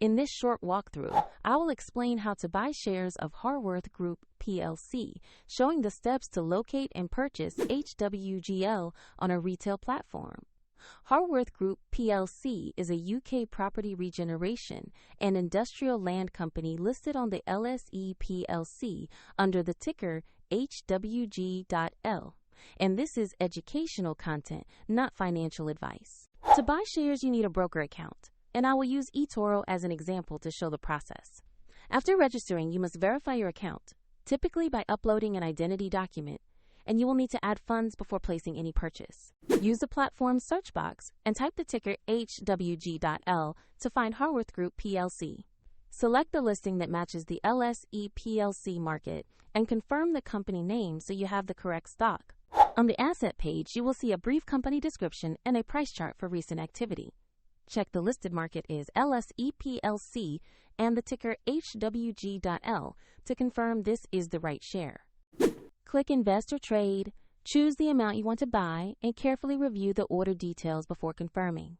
In this short walkthrough, I will explain how to buy shares of Harworth Group Plc, showing the steps to locate and purchase HWG.L on a retail platform. Harworth Group Plc is a UK property regeneration and industrial land company listed on the LSE PLC under the ticker HWG.L. And this is educational content, not financial advice. To buy shares, you need a broker account, and I will use eToro as an example to show the process. After registering, you must verify your account, typically by uploading an identity document, and you will need to add funds before placing any purchase. Use the platform search box and type the ticker HWG.L to find Harworth Group Plc. Select the listing that matches the LSE PLC market and confirm the company name so you have the correct stock. On the asset page, you will see a brief company description and a price chart for recent activity. Check the listed market is LSE PLC and the ticker HWG.L to confirm this is the right share. Click Invest or Trade, choose the amount you want to buy, and carefully review the order details before confirming.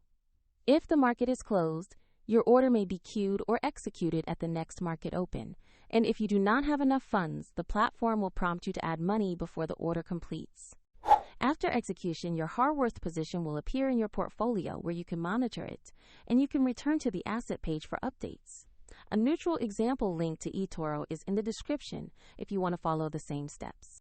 If the market is closed, your order may be queued or executed at the next market open, and if you do not have enough funds, the platform will prompt you to add money before the order completes. After execution, your Harworth position will appear in your portfolio where you can monitor it, and you can return to the asset page for updates. A neutral example link to eToro is in the description if you want to follow the same steps.